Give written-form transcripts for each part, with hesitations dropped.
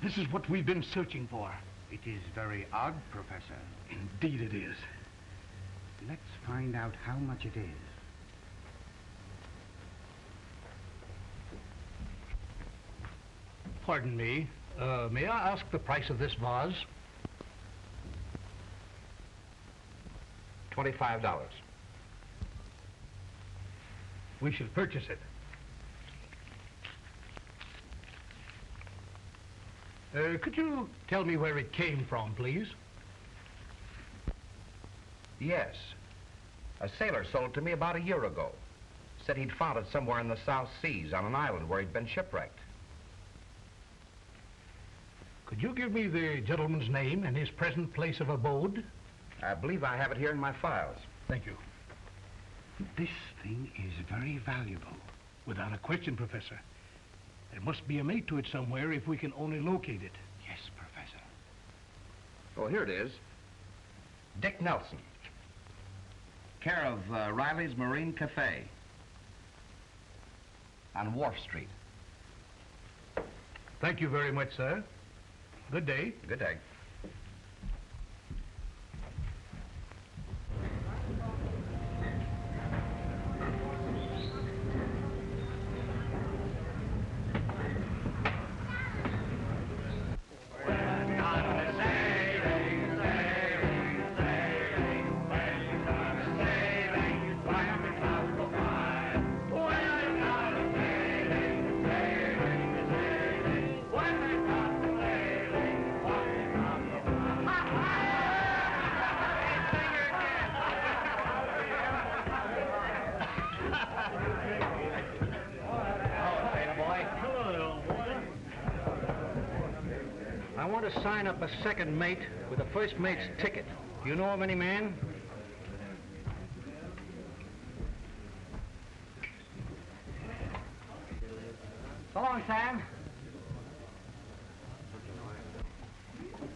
This is what we've been searching for. It is very odd, Professor. Indeed it is. Let's find out how much it is. Pardon me. May I ask the price of this vase? $25. We shall purchase it. Could you tell me where it came from, please? Yes. A sailor sold it to me about a year ago. Said he'd found it somewhere in the South Seas on an island where he'd been shipwrecked. Could you give me the gentleman's name and his present place of abode? I believe I have it here in my files. Thank you. This thing is very valuable. Without a question, Professor. There must be a mate to it somewhere if we can only locate it. Yes, Professor. Oh, here it is. Dick Nelson. Care of Riley's Marine Cafe on Wharf Street. Thank you very much, sir. Good day. Good day. I want to sign up a second mate with the first mate's ticket. Do you know of any man? So long, Sam.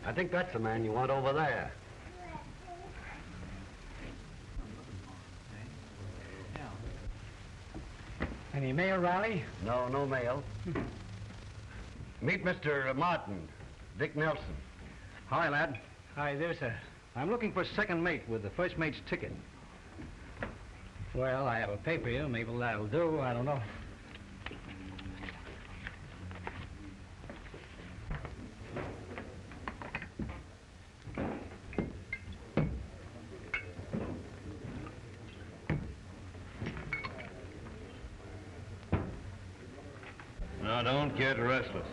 I think that's the man you want over there. Any mail, Riley? No, no mail. Meet Mr. Martin, Dick Nelson. Hi, lad. Hi there, sir. I'm looking for a second mate with the first mate's ticket. Well, I have a paper here. Maybe that'll do. I don't know. Now, don't get restless.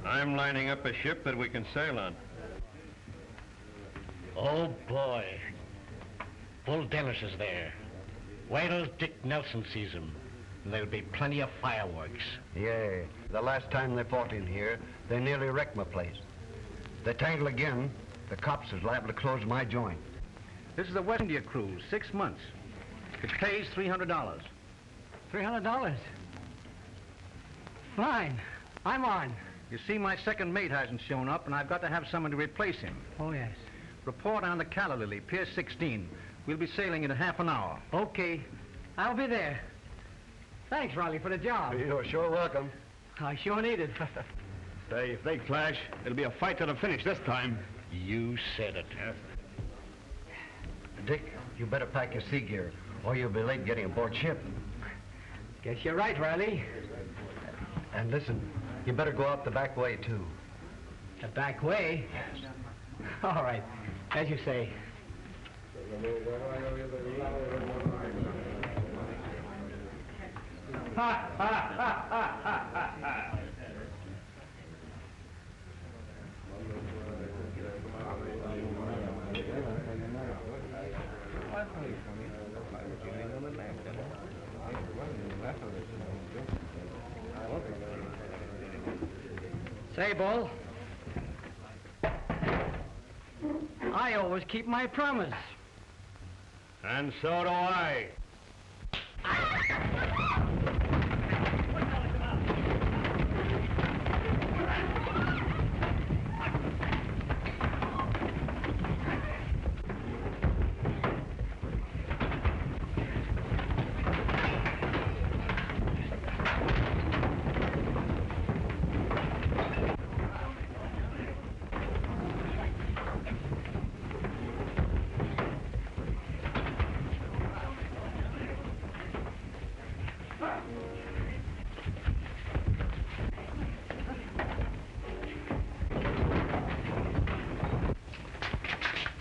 I'm lining up a ship that we can sail on. Oh, boy. Bull Dennis is there. Wait till Dick Nelson sees him. And there'll be plenty of fireworks. Yeah, the last time they fought in here, they nearly wrecked my place. They tangle again, the cops is liable to close my joint. This is a West India cruise, 6 months. It pays $300. $300? Fine. I'm on. You see, my second mate hasn't shown up, and I've got to have someone to replace him. Oh, yes. Report on the Calla Lily, Pier 16. We'll be sailing in half an hour. Okay. I'll be there. Thanks, Riley, for the job. You're sure welcome. I sure need it. Say, if they clash, it'll be a fight to the finish this time. You said it. Yes. Dick, you better pack your sea gear, or you'll be late getting aboard ship. Guess you're right, Riley. And listen, you better go out the back way, too. The back way? Yes. All right. As you say. Ha, ha, ha, ha, ha, ha, ha. Say, Bull, I always keep my promise. And so do I.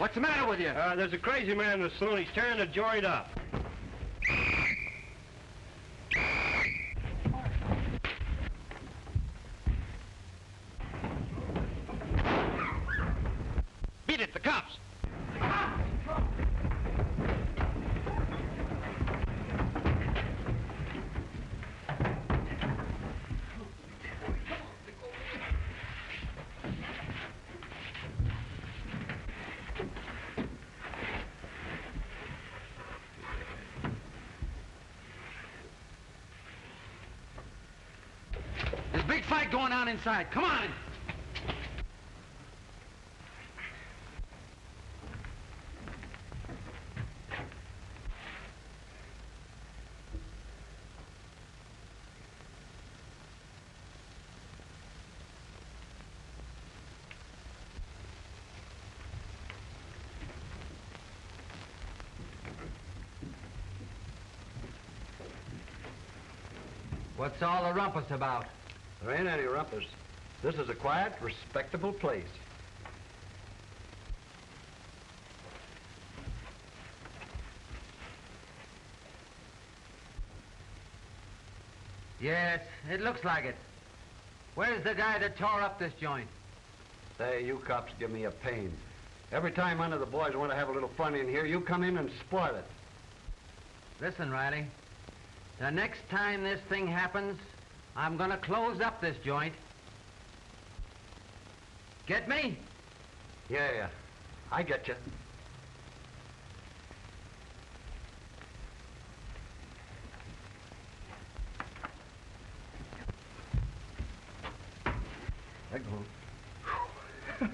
What's the matter with you? There's a crazy man in the saloon. He's tearing the joint up. Beat it, the cops. There's a big fight going on inside. Come on. What's all the rumpus about? There ain't any rumpus. This is a quiet, respectable place. Yes, it looks like it. Where's the guy that tore up this joint? Say, you cops give me a pain. Every time one of the boys want to have a little fun in here, you come in and spoil it. Listen, Riley. The next time this thing happens, I'm gonna close up this joint. Get me? Yeah, I get you. There goes.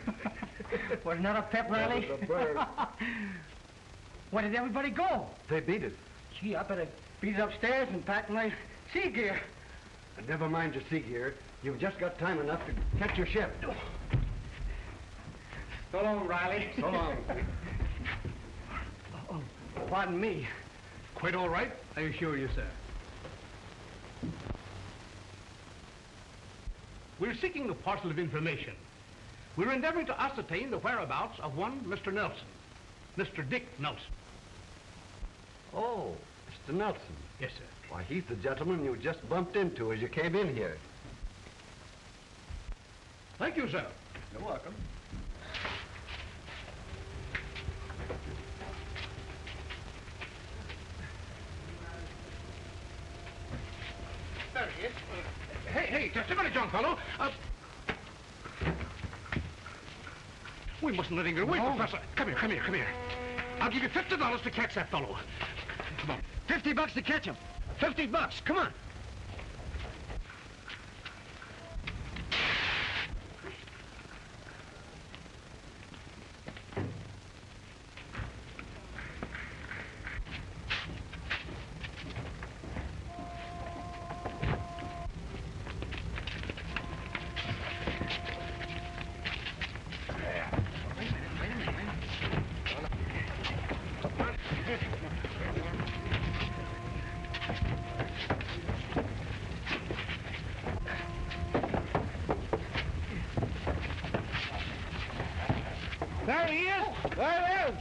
Wasn't that a pep rally? That was a bird. Where did everybody go? They beat it. Gee, I better beat it upstairs and pack my sea gear. And never mind your sea gear. You've just got time enough to catch your ship. So long, Riley. So long. Oh, pardon me. Quite all right, I assure you, sir. We're seeking a parcel of information. We're endeavoring to ascertain the whereabouts of one Mr. Nelson, Mr. Dick Nelson. Oh, Mr. Nelson. Yes, sir. Why, he's the gentleman you just bumped into as you came in here. Thank you, sir. You're welcome. There he is. Hey, just a minute, young fellow. We mustn't let him get away, Professor. Come here. I'll give you $50 to catch that fellow. Come on. $50 to catch him. $50, come on. There he is. There he is.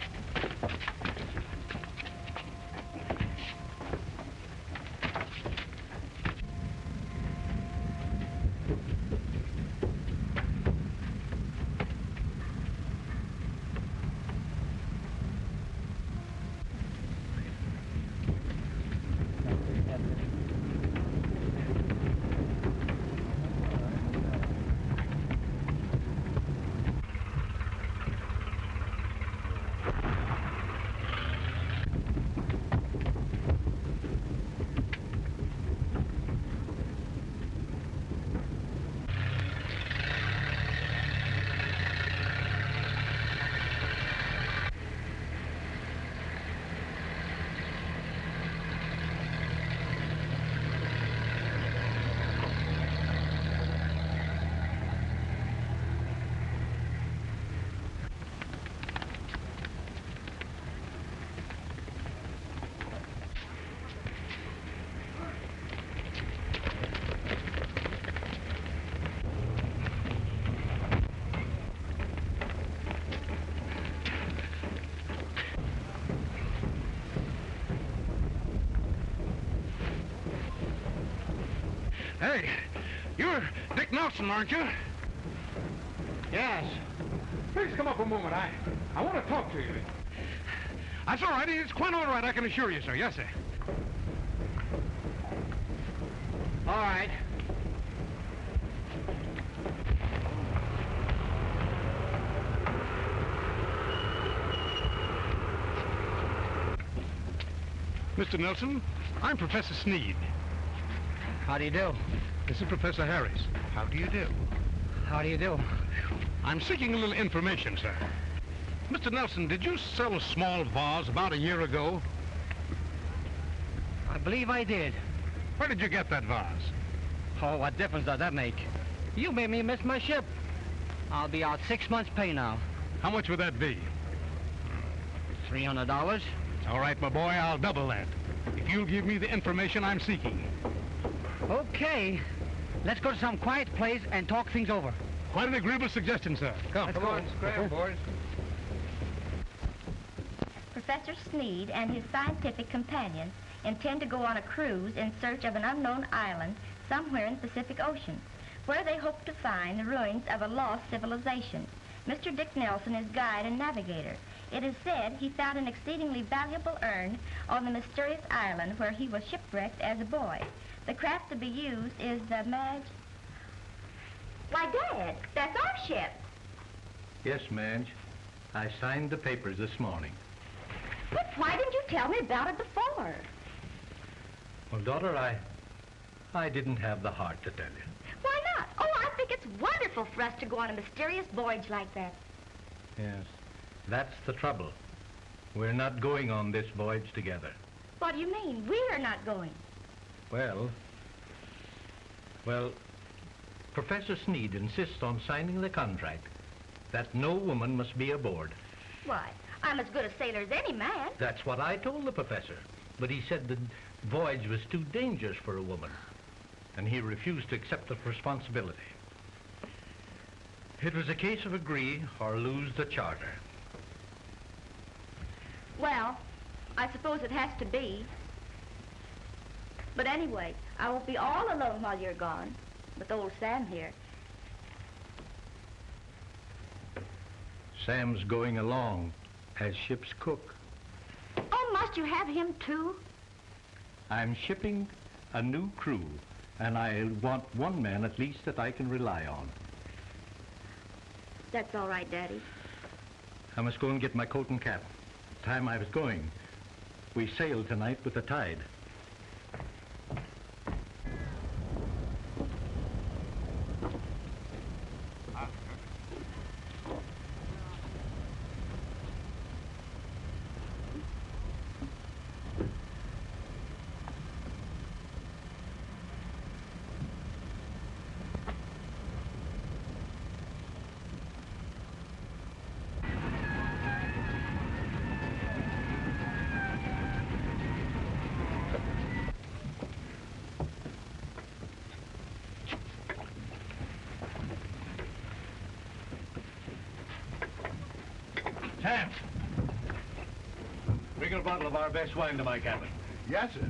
Hey, you're Dick Nelson, aren't you? Yes. Please come up a moment. I want to talk to you. That's all right. It's quite all right, I can assure you, sir. Yes, sir. All right. Mr. Nelson, I'm Professor Sneed. How do you do? This is Professor Harris. How do you do? How do you do? I'm seeking a little information, sir. Mr. Nelson, did you sell a small vase about a year ago? I believe I did. Where did you get that vase? Oh, what difference does that make? You made me miss my ship. I'll be out 6 months' pay now. How much would that be? $300. All right, my boy, I'll double that. If you'll give me the information I'm seeking. Okay. Let's go to some quiet place and talk things over. Quite an agreeable suggestion, sir. Come. Come on, scram, boys. Professor Sneed and his scientific companions intend to go on a cruise in search of an unknown island somewhere in the Pacific Ocean, where they hope to find the ruins of a lost civilization. Mr. Dick Nelson is guide and navigator. It is said he found an exceedingly valuable urn on the mysterious island where he was shipwrecked as a boy. The craft to be used is the Why, Dad, that's our ship. Yes, Madge. I signed the papers this morning. But why didn't you tell me about it before? Well, daughter, I didn't have the heart to tell you. Why not? Oh, I think it's wonderful for us to go on a mysterious voyage like that. Yes, that's the trouble. We're not going on this voyage together. What do you mean? We're not going. Well, Professor Sneed insists on signing the contract that no woman must be aboard. Why, I'm as good a sailor as any man. That's what I told the professor. But he said the voyage was too dangerous for a woman, and he refused to accept the responsibility. It was a case of agree or lose the charter. Well, I suppose it has to be. But anyway, I won't be all alone while you're gone, with old Sam here. Sam's going along as ship's cook. Oh, must you have him too? I'm shipping a new crew, and I want one man at least that I can rely on. That's all right, Daddy. I must go and get my coat and cap. The time I was going, we sailed tonight with the tide. Sam! Bring a bottle of our best wine to my cabin. Yes, sir.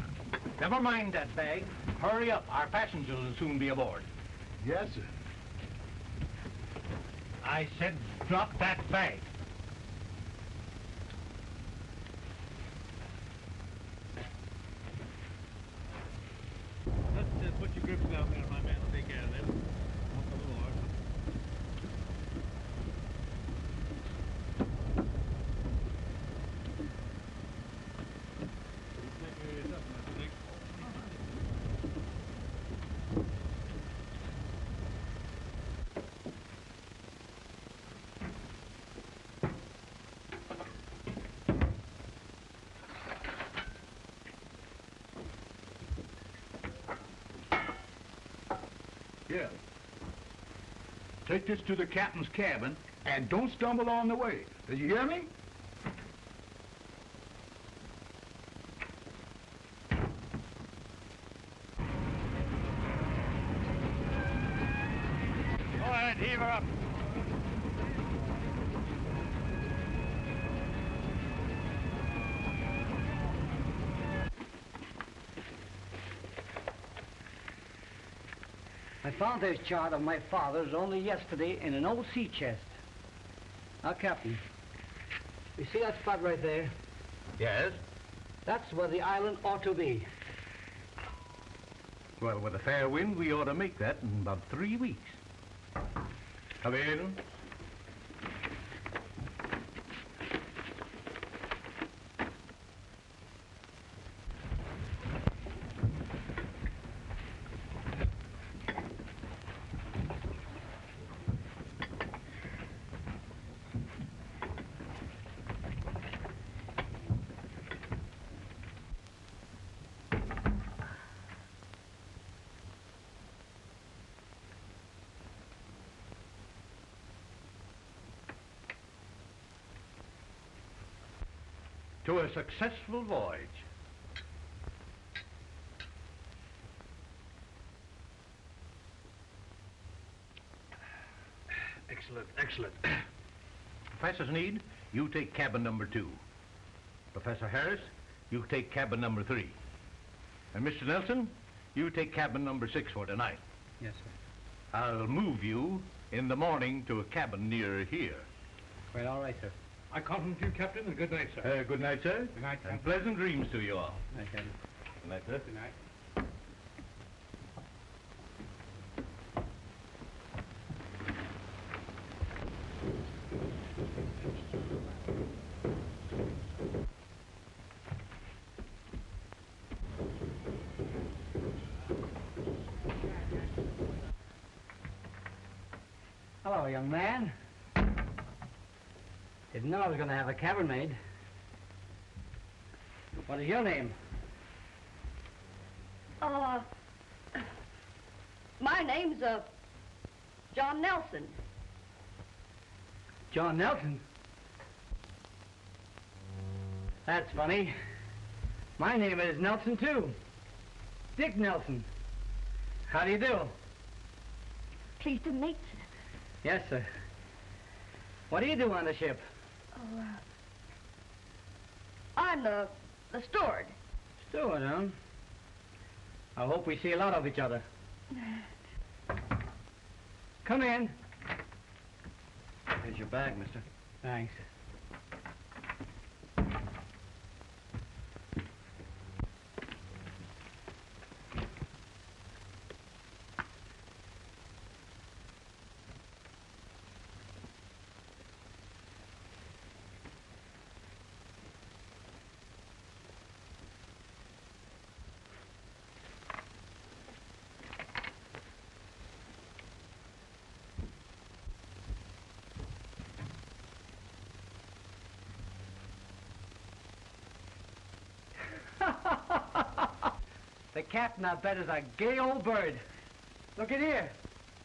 Never mind that bag. Hurry up. Our passengers will soon be aboard. Yes, sir. I said drop that bag. Let's put your grips down there, my man. Take care of this. Walk a little hard. Yeah. Take this to the captain's cabin and don't stumble on the way. Did you hear me? Go ahead, heave her up. I found this chart of my father's only yesterday in an old sea chest. Now, Captain, you see that spot right there? Yes? That's where the island ought to be. Well, with a fair wind, we ought to make that in about 3 weeks. Come in. To a successful voyage. Excellent, excellent. Professor Sneed, you take cabin number 2. Professor Harris, you take cabin number 3. And Mr. Nelson, you take cabin number 6 for tonight. Yes, sir. I'll move you in the morning to a cabin near here. Well, all right, sir. I compliment you, Captain, and good night, sir. Good night, sir. Good night, And pleasant dreams to you all. Right, Captain. Good night, sir. Good night. Hello, young man. Didn't know I was going to have a cabin maid. What is your name? My name's, John Nelson. John Nelson? That's funny. My name is Nelson, too. Dick Nelson. How do you do? Pleased to meet you. Yes, sir. What do you do on the ship? Oh, I'm the steward. Steward, huh? I hope we see a lot of each other. Come in. Here's your bag, mister. Thanks. The captain, I bet, is a gay old bird. Look at here.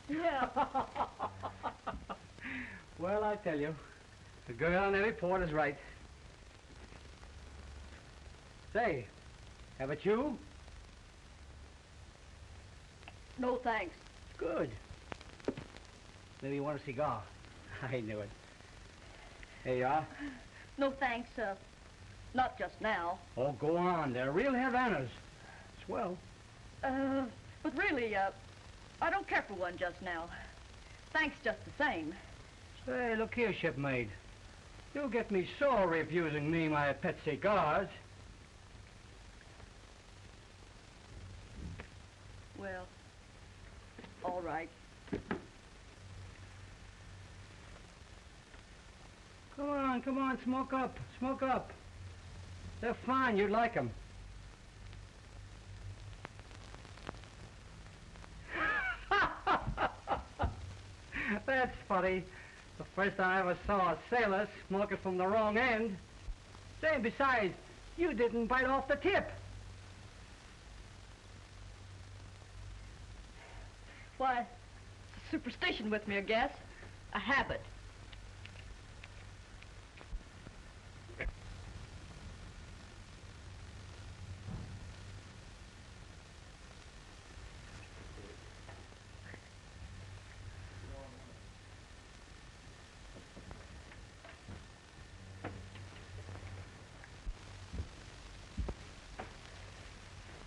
Yeah. Well, I tell you, the girl on every port is right. Say, have a chew? No, thanks. Good. Maybe you want a cigar. I knew it. Here you are. No, thanks, not just now. Oh, go on. They're real Havanas. Swell. But really, I don't care for one just now. Thanks just the same. Say, look here, shipmate. You'll get me sore refusing me my pet cigars. Well, all right. Come on, smoke up, smoke up. They're fine, you'd like them. That's funny. The first time I ever saw a sailor smoking from the wrong end. Say, besides, you didn't bite off the tip. Why, it's a superstition with me, I guess. A habit.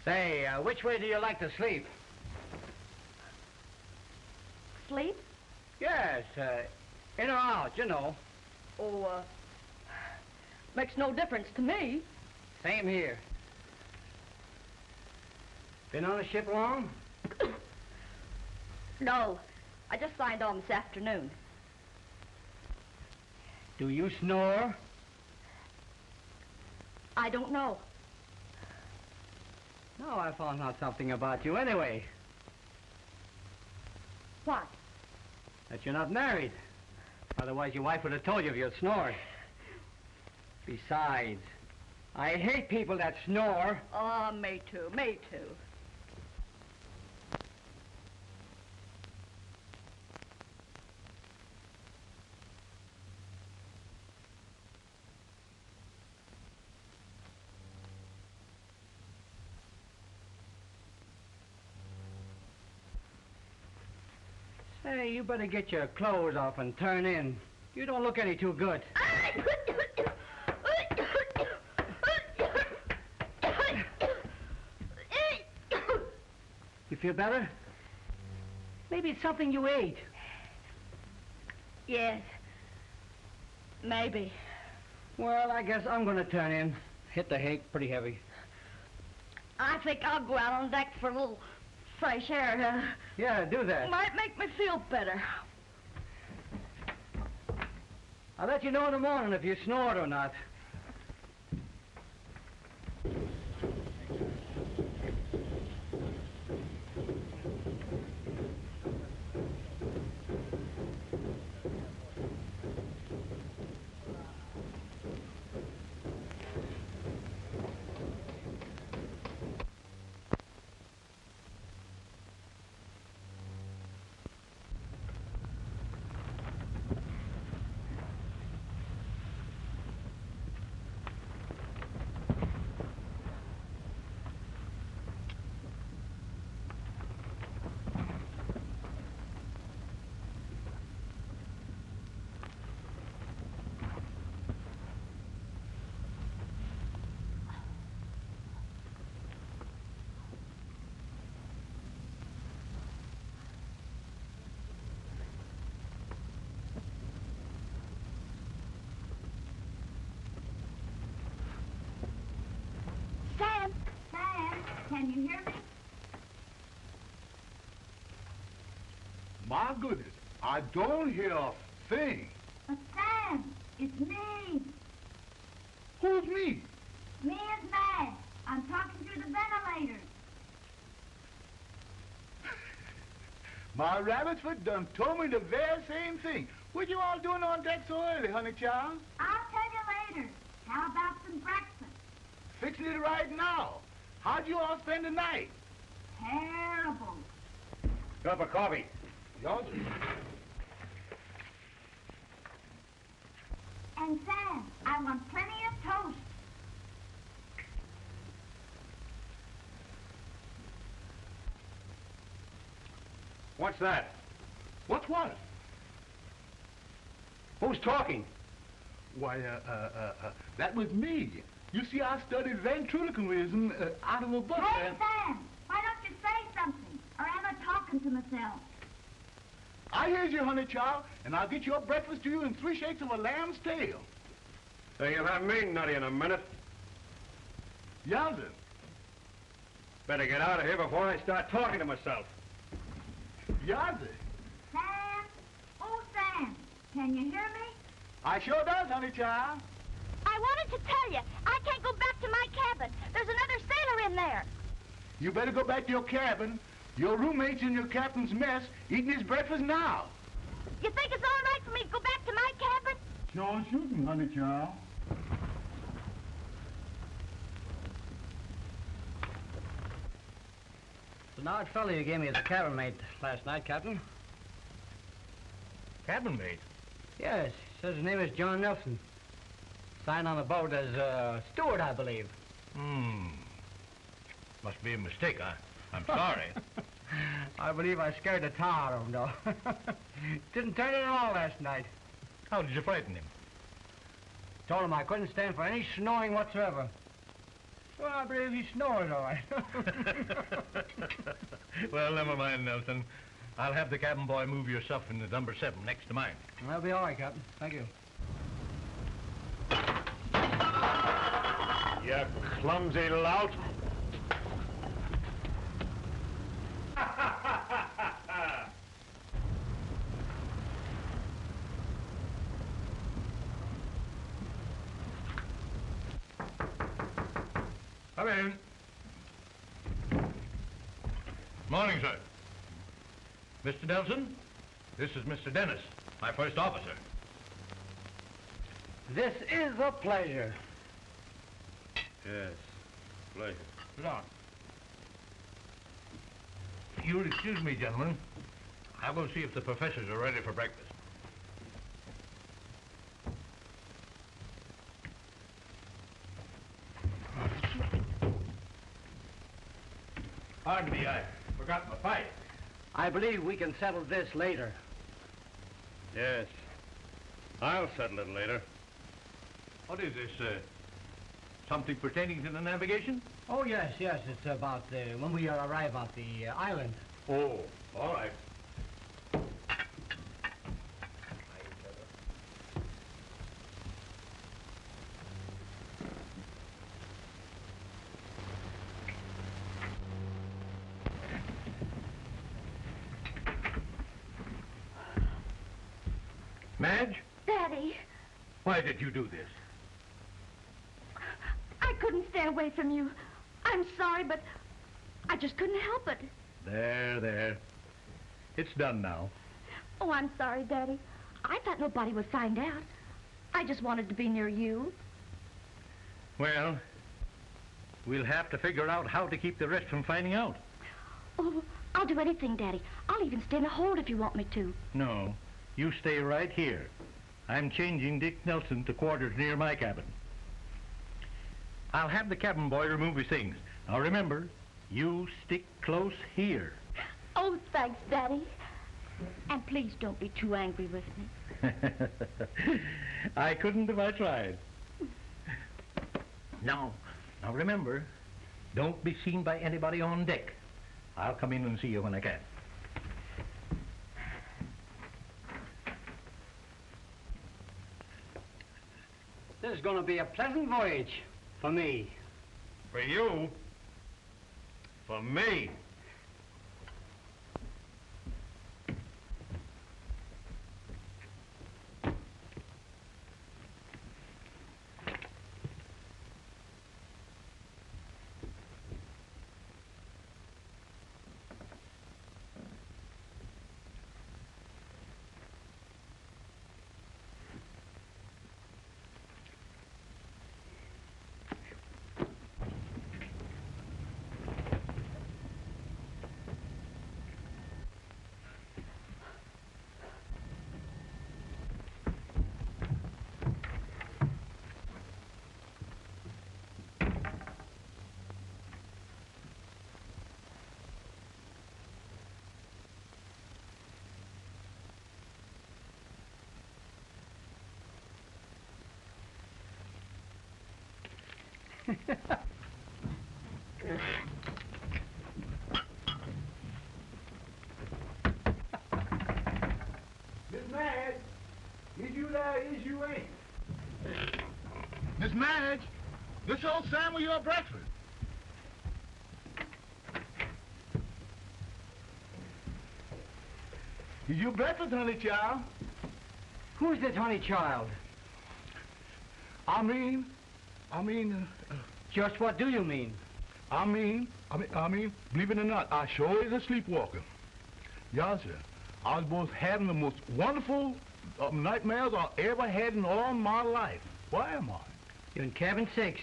Say, which way do you like to sleep? asleep? Yes, in or out, you know. Oh, makes no difference to me. Same here. Been on the ship long? No, I just signed on this afternoon. Do you snore? I don't know. No, I found out something about you anyway. What? That you're not married. Otherwise, your wife would have told you if you'd snored. Besides, I hate people that snore. Oh, me too, me too. Hey, you better get your clothes off and turn in. You don't look any too good. You feel better? Maybe it's something you ate. Yes. Maybe. Well, I guess I'm going to turn in. Hit the hake pretty heavy. I think I'll go out on deck for a little fresh air. Yeah, do that. Might make me feel better. I'll let you know in the morning if you snored or not. Can you hear me? My goodness, I don't hear a thing. But Sam, it's me. Who's me? Me is Mad. I'm talking through the ventilator. My rabbit's foot done told me the very same thing. What you all doing on deck so early, honey child? I'll tell you later. How about some breakfast? Fixing it right now. How'd you all spend the night? Terrible. Cup of coffee. Yours? And Sam, I want plenty of toast. What's that? What's what? Who's talking? Why, that was me. You see, I studied ventriloquism out of a book. Hey, Sam, why don't you say something? Or am I talking to myself? I hears you, honey child, and I'll get your breakfast to you in 3 shakes of a lamb's tail. Hey, you'll have me nutty in a minute. Yowza. Better get out of here before I start talking to myself. Yowza. Sam? Oh, Sam, can you hear me? I sure does, honey child. I wanted to tell you, I can't go back to my cabin. There's another sailor in there. You better go back to your cabin. Your roommate's in your captain's mess, eating his breakfast now. You think it's all right for me to go back to my cabin? Sure shooting, honey child. It's an odd fellow you gave me as a cabin mate last night, Captain. Cabin mate? Yes, he says his name is John Nelson. Signed on the boat as steward, I believe. Must be a mistake. I'm sorry. I believe I scared the tar out of him, though. Didn't turn in at all last night. How did you frighten him? Told him I couldn't stand for any snoring whatsoever. Well, I believe he snores all right. Well, never mind, Nelson. I'll have the cabin boy move your stuff into number 7 next to mine. That'll be all right, Captain. Thank you. You clumsy lout. Come in. Morning, sir. Mr. Nelson, this is Mr. Dennis, my first officer. This is a pleasure. Yes, pleasure. Sit down. You'll excuse me, gentlemen. I will see if the professors are ready for breakfast. Pardon me, I forgot my pipe. I believe we can settle this later. Yes. I'll settle it later. What is this, something pertaining to the navigation? Oh, yes. It's about when we arrive at the island. Oh, all right. Madge, Daddy, why did you do this? I couldn't stay away from you. I'm sorry, but I just couldn't help it. There. It's done now. Oh, I'm sorry, Daddy. I thought nobody would find out. I just wanted to be near you. Well, we'll have to figure out how to keep the rest from finding out. Oh, I'll do anything, Daddy. I'll even stay in the hold if you want me to. No, you stay right here. I'm changing Dick Nelson to quarters near my cabin. I'll have the cabin boy remove his things. Now remember, you stick close here. Oh, thanks, Daddy. And please don't be too angry with me. I couldn't if I tried. Now remember, don't be seen by anybody on deck. I'll come in and see you when I can. This is going to be a pleasant voyage for me. For you? For me? Miss Madge, is you there? Is you ain't? Miss Madge, this old Sam with your breakfast. Is your breakfast, honey child? Who's this honey child? I mean, Just what do you mean? I mean, believe it or not, I sure is a sleepwalker. Yes, sir. I was both having the most wonderful nightmares I ever had in all my life. Why am I? You're in cabin 6.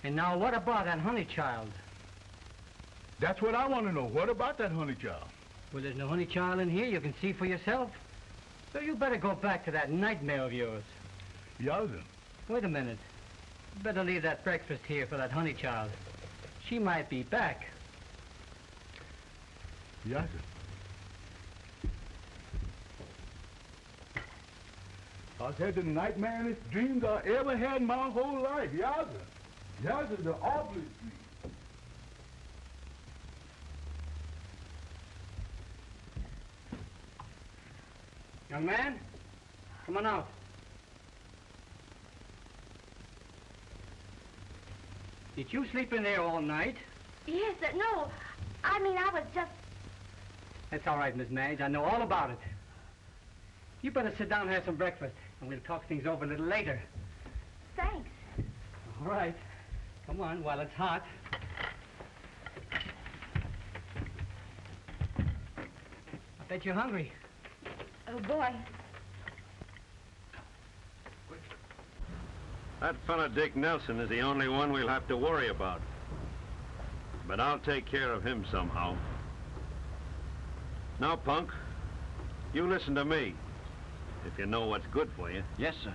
And now what about that honey child? That's what I want to know. What about that honey child? Well, there's no honey child in here. You can see for yourself. So you better go back to that nightmare of yours. Yes, sir. Wait a minute. Better leave that breakfast here for that honey child. She might be back. Yes, sir. I said the nightmarish dreams I ever had in my whole life. Yes, sir. Yes, sir, the awfulest dreams. Young man, come on out. Did you sleep in there all night? Yes, no. I mean, I was just... That's all right, Miss Madge. I know all about it. You better sit down and have some breakfast, and we'll talk things over a little later. Thanks. All right. Come on, while it's hot. I bet you're hungry. Oh, boy. That fella Dick Nelson is the only one we'll have to worry about. But I'll take care of him somehow. Now, Punk, you listen to me, if you know what's good for you. Yes, sir.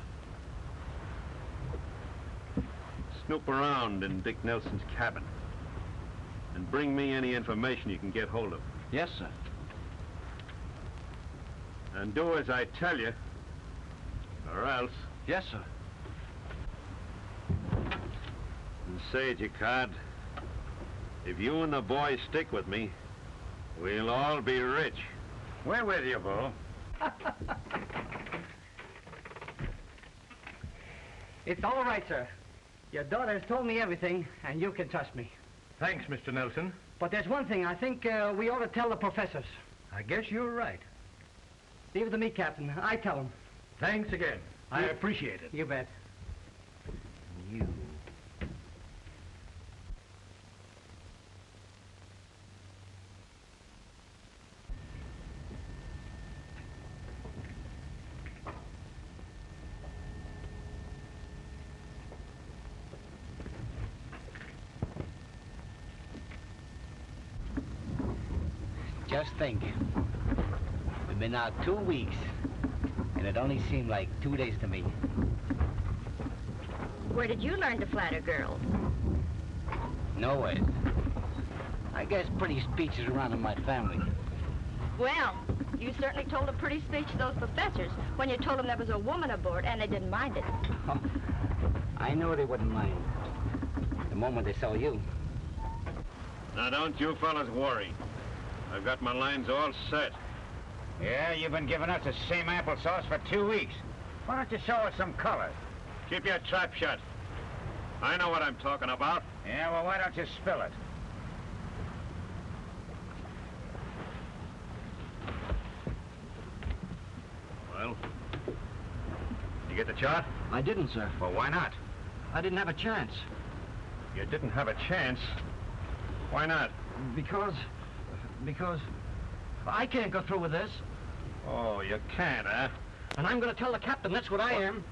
Snoop around in Dick Nelson's cabin and bring me any information you can get hold of. Yes, sir. And do as I tell you, or else. Yes, sir. And say it, you cod. If you and the boys stick with me, we'll all be rich. We're with you, Bull. It's all right, sir. Your daughter has told me everything, and you can trust me. Thanks, Mr. Nelson. But there's one thing I think we ought to tell the professors. I guess you're right. Leave it to me, Captain. I tell them. Thanks again. I appreciate it. You bet. You. Just think. We've been out 2 weeks, and it only seemed like 2 days to me. Where did you learn to flatter girls? Nowhere. I guess pretty speeches around in my family. Well, you certainly told a pretty speech to those professors when you told them there was a woman aboard and they didn't mind it. Oh, I know they wouldn't mind. The moment they saw you. Now, don't you fellas worry. I've got my lines all set. Yeah, you've been giving us the same applesauce for 2 weeks. Why don't you show us some color? Keep your trap shut. I know what I'm talking about. Yeah, well, why don't you spill it? Well, you get the chart? I didn't, sir. Well, why not? I didn't have a chance. You didn't have a chance. Why not? Because I can't go through with this. Oh, you can't, huh? And I'm going to tell the captain that's what I am.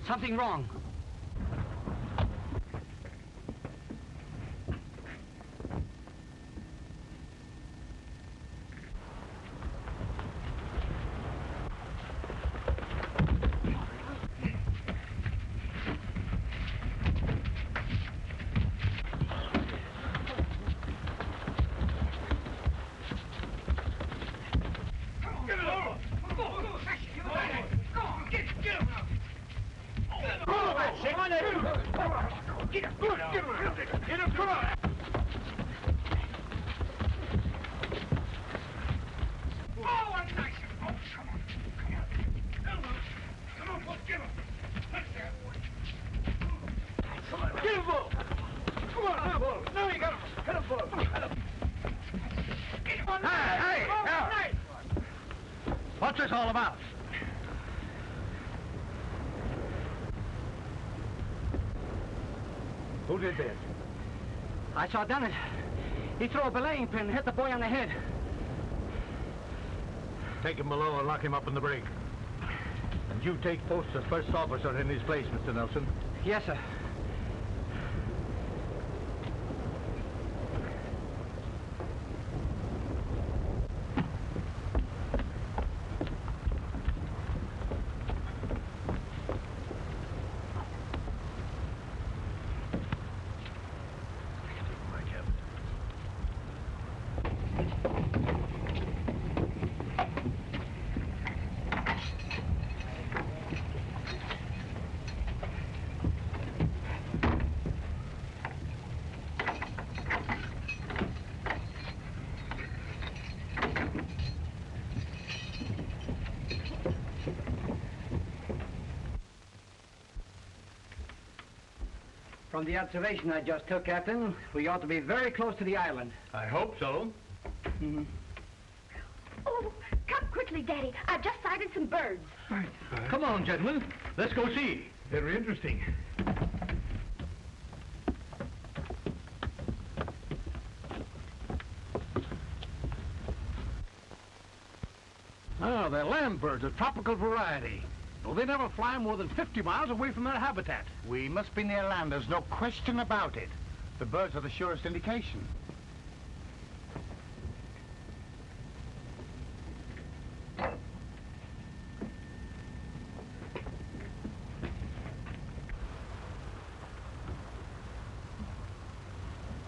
Something wrong. What's this all about? Who did this? I saw Dennis. He threw a belaying pin and hit the boy on the head. Take him below and lock him up in the brig. And you take post as first officer in his place, Mr. Nelson. Yes, sir. From the observation I just took, Captain, we ought to be very close to the island. I hope so. Mm-hmm. Oh, come quickly, Daddy. I've just sighted some birds. Come on, gentlemen. Let's go see. Very interesting. Oh, they're land birds, a tropical variety. Well, they never fly more than 50 miles away from their habitat. We must be near land, there's no question about it. The birds are the surest indication.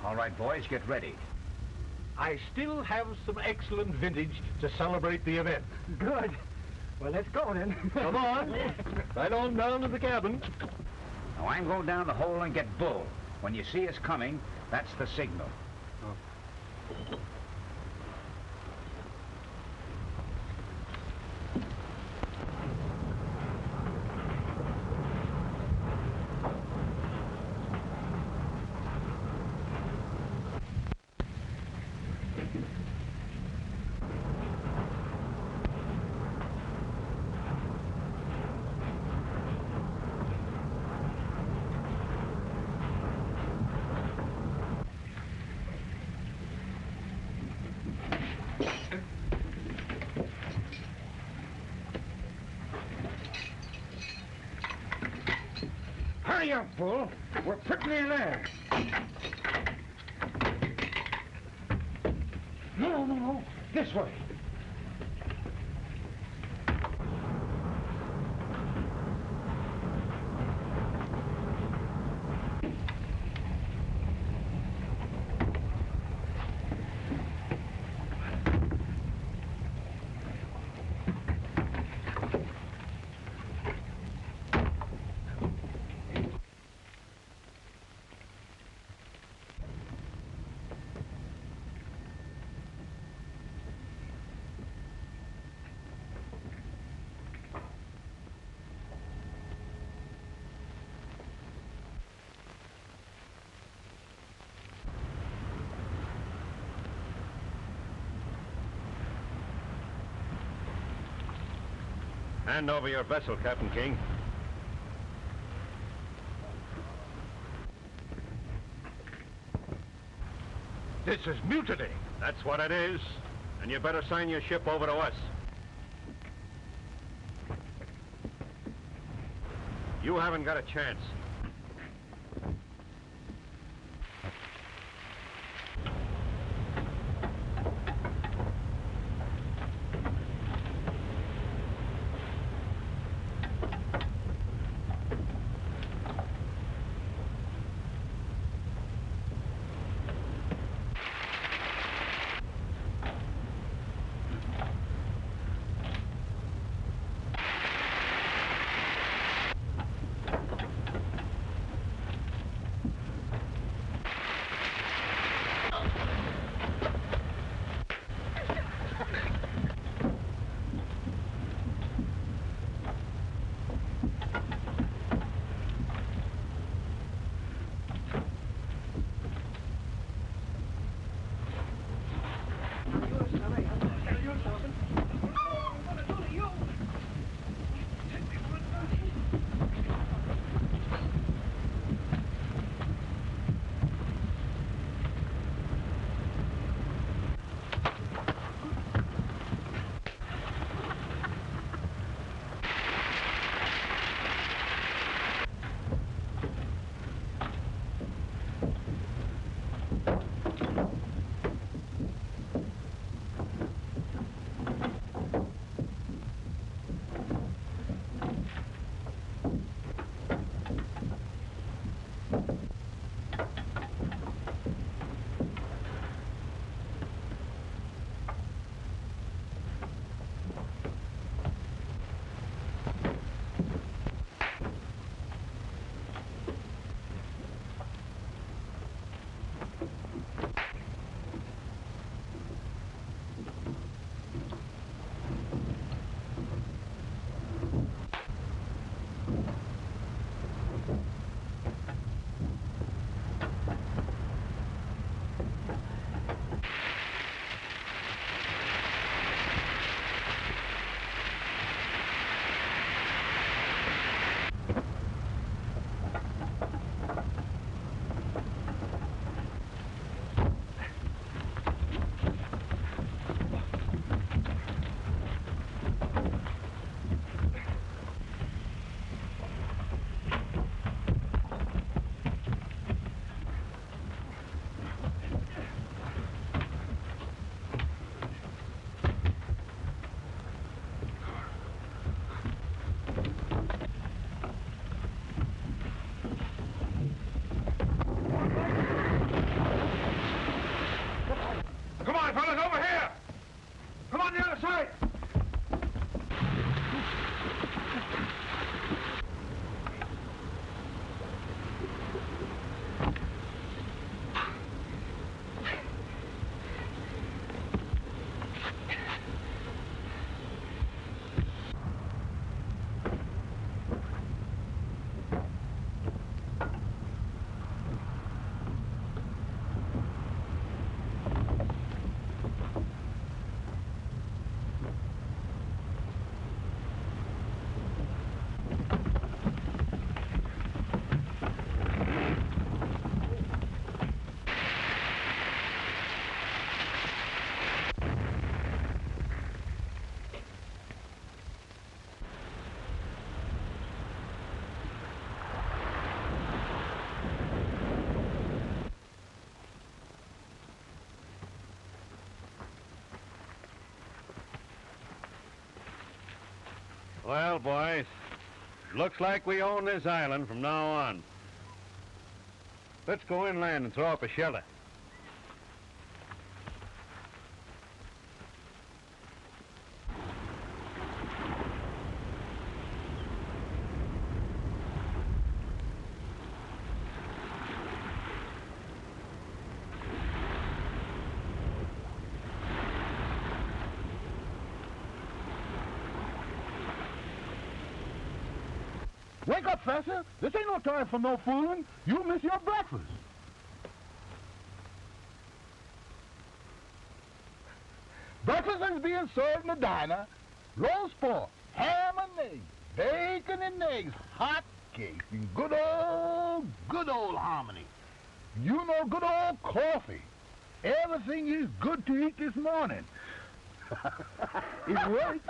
All right, boys, get ready. I still have some excellent vintage to celebrate the event. Good. Well, let's go then. Come on. Right on down to the cabin. Now, I'm going down the hole and get Bull. When you see us coming, that's the signal. Hurry up, Bull. We're pretty near there. No. This way. Hand over your vessel, Captain King. This is mutiny. That's what it is. And you better sign your ship over to us. You haven't got a chance. Well, boys, looks like we own this island from now on. Let's go inland and throw up a shelter. Wake up, Fessor. This ain't no time for no fooling. You'll miss your breakfast. Breakfast is being served in the diner. Roast pork, ham and eggs, bacon and eggs, hot cakes, and good old harmony. You know, good old coffee. Everything is good to eat this morning. It's right.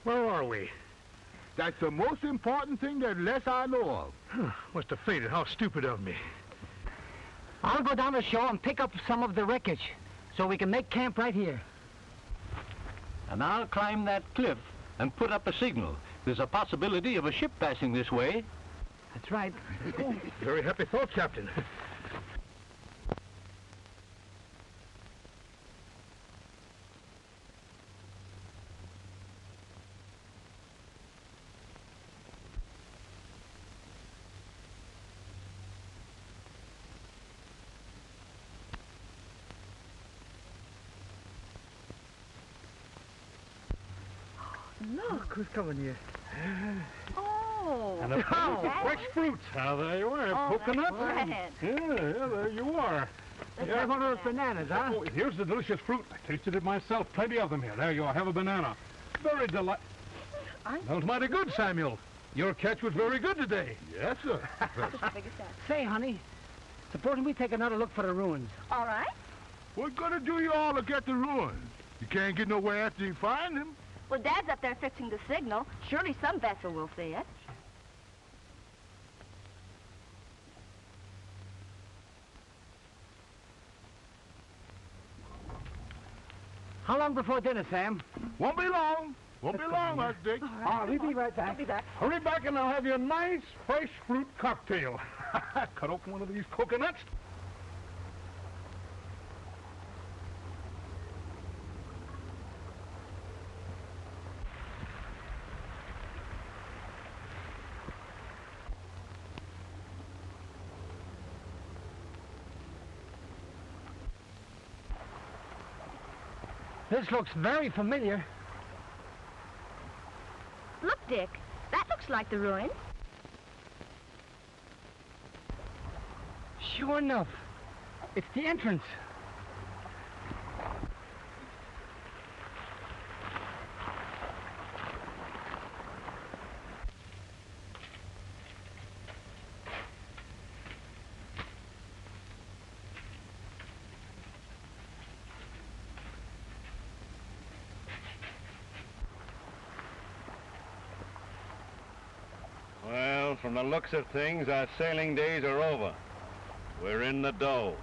Where are we? That's the most important thing that less I know of. Must have fainted. How stupid of me. I'll go down the shore and pick up some of the wreckage so we can make camp right here. And I'll climb that cliff and put up a signal. There's a possibility of a ship passing this way. That's right. Very happy thought, Captain. Look who's coming here. Oh. And a fresh fruits. Now, there you are. Oh, Coconuts. that's Yeah, there you are. You're one of those bananas, huh? Oh, here's the delicious fruit. I tasted it myself. Plenty of them here. There you are. Have a banana. Very delightful. That was mighty good, Samuel. Your catch was very good today. Yes, sir. Say, honey, supposing we take another look for the ruins. All right. What gonna do you all to get the ruins? You can't get nowhere after you find them. Well, Dad's up there fixing the signal. Surely some vessel will see it. How long before dinner, Sam? Won't be long. Won't be long, Master Dick. All right, we'll be right back. I'll be back. Hurry back and I'll have you a nice fresh fruit cocktail. Cut open one of these coconuts. This looks very familiar. Look, Dick. That looks like the ruins. Sure enough. It's the entrance. Well, from the looks of things, our sailing days are over. We're in the dough.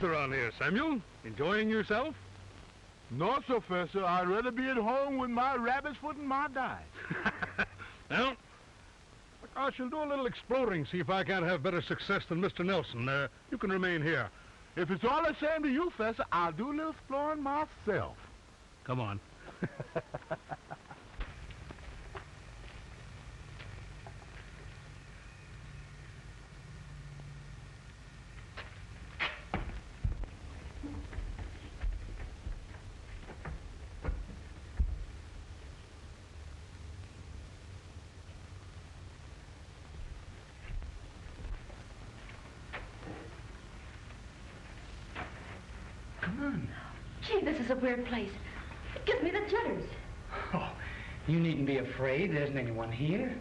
Around here, Samuel. Enjoying yourself? No, sir, Fessor. I'd rather be at home with my rabbit's foot and my dye. Well, I shall do a little exploring, see if I can't have better success than Mr. Nelson. You can remain here. If it's all the same to you, Fessor, I'll do a little exploring myself. Come on. Gee, this is a weird place. It gives me the jitters. Oh, You needn't be afraid. There isn't anyone here.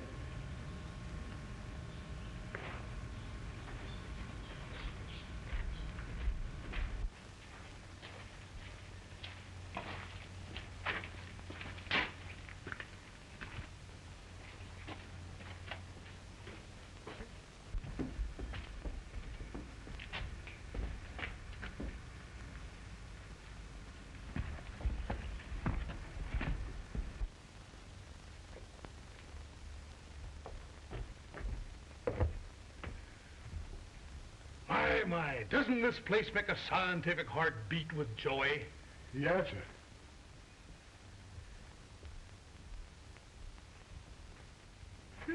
My, doesn't this place make a scientific heart beat with joy? Yes, sir.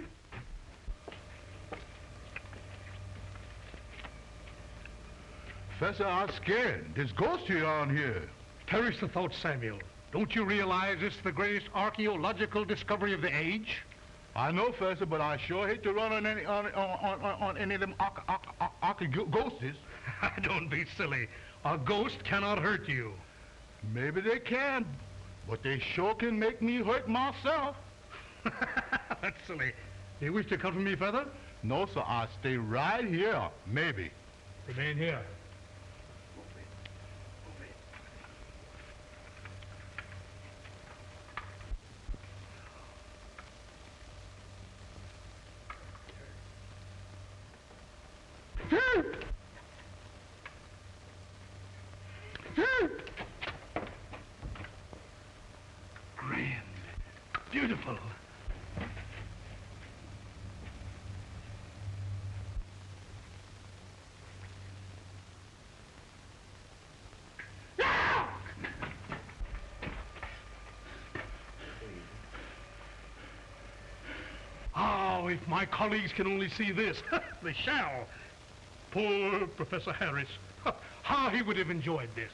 Professor, I'm scared. There's ghosts around here. Perish the thought, Samuel. Don't you realize it's the greatest archaeological discovery of the age? I know, Professor, but I sure hate to run on any of them ghosts. Don't be silly. A ghost cannot hurt you. Maybe they can, but they sure can make me hurt myself. That's silly. Do you wish to comfort me further? No, sir. I'll stay right here. Maybe. Remain here. Grand. Beautiful. Oh, if my colleagues can only see this. They shall. Poor Professor Harris. How he would have enjoyed this.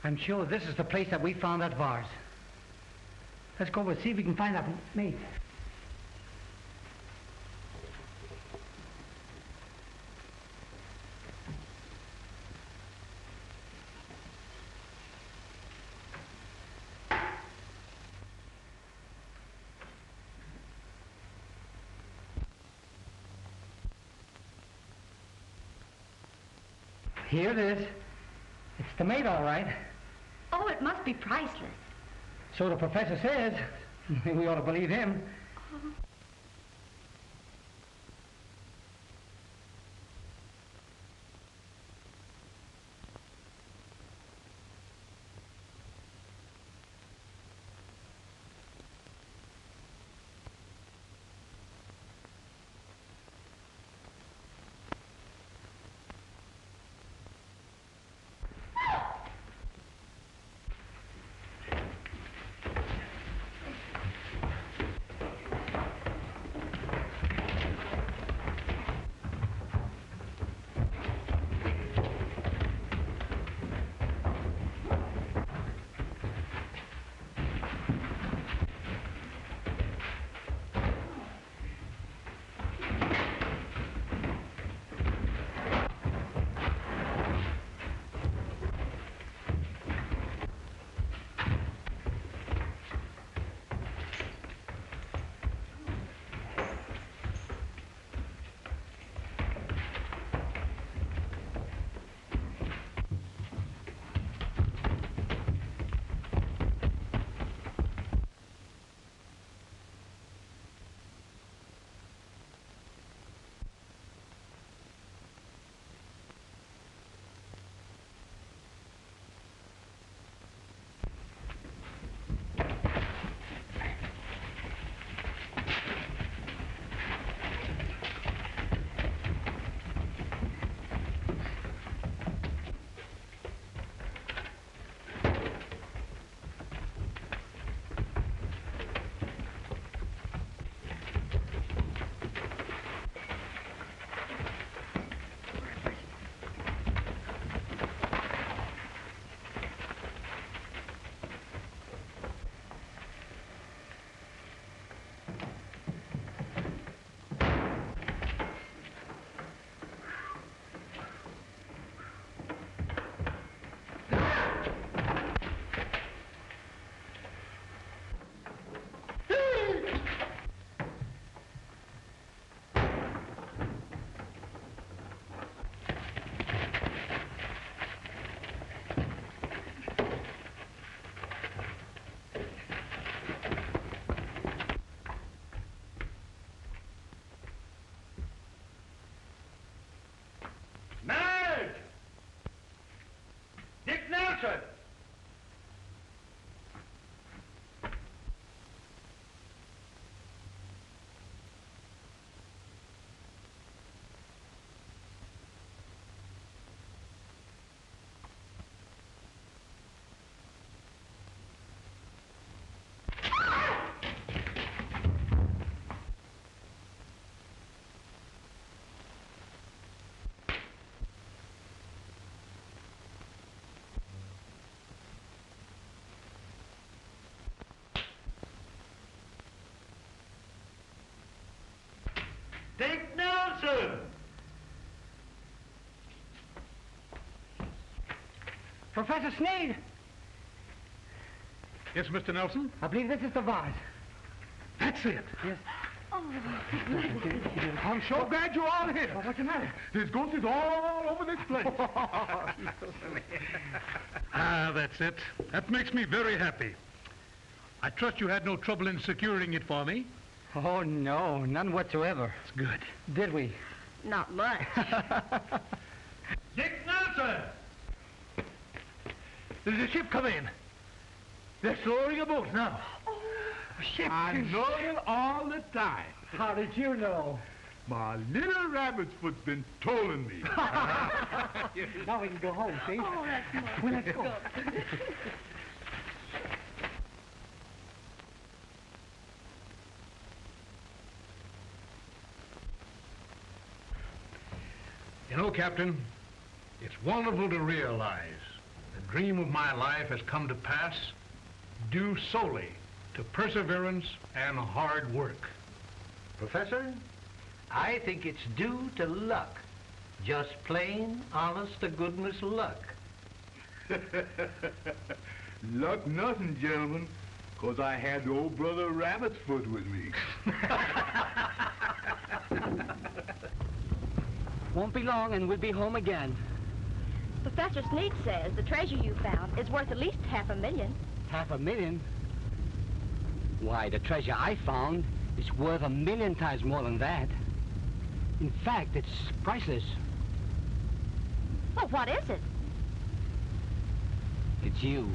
I'm sure this is the place that we found that vase. Let's go over and see if we can find that mate. Here it is. It's the mate, all right. Oh, it must be priceless. So the professor says. We ought to believe him. Dick Nelson! Professor Sneed! Yes, Mr. Nelson? I believe this is the vase. That's it. Yes. I'm so glad you're all here. Well, what's the matter? There's ghosts all over this place. Ah, that's it. That makes me very happy. I trust you had no trouble in securing it for me. Oh, no, none whatsoever. It's good. Did we? Not much. Dick Nelson! There's a ship coming in. They're lowering a boat now. Ship. I know it all the time. How did you know? My little rabbit's foot's been tolling me. Now we can go home, see? Oh, that's nice. Well, let's go. You know, Captain, it's wonderful to realize the dream of my life has come to pass due solely to perseverance and hard work. Professor, I think it's due to luck. Just plain, honest-to-goodness luck. Luck nothing, gentlemen, 'cause I had the old brother rabbit's foot with me. Won't be long and we'll be home again. Professor Sneed says the treasure you found is worth at least $500,000. $500,000? Why, the treasure I found is worth 1,000,000 times more than that. In fact, it's priceless. Well, what is it? It's you.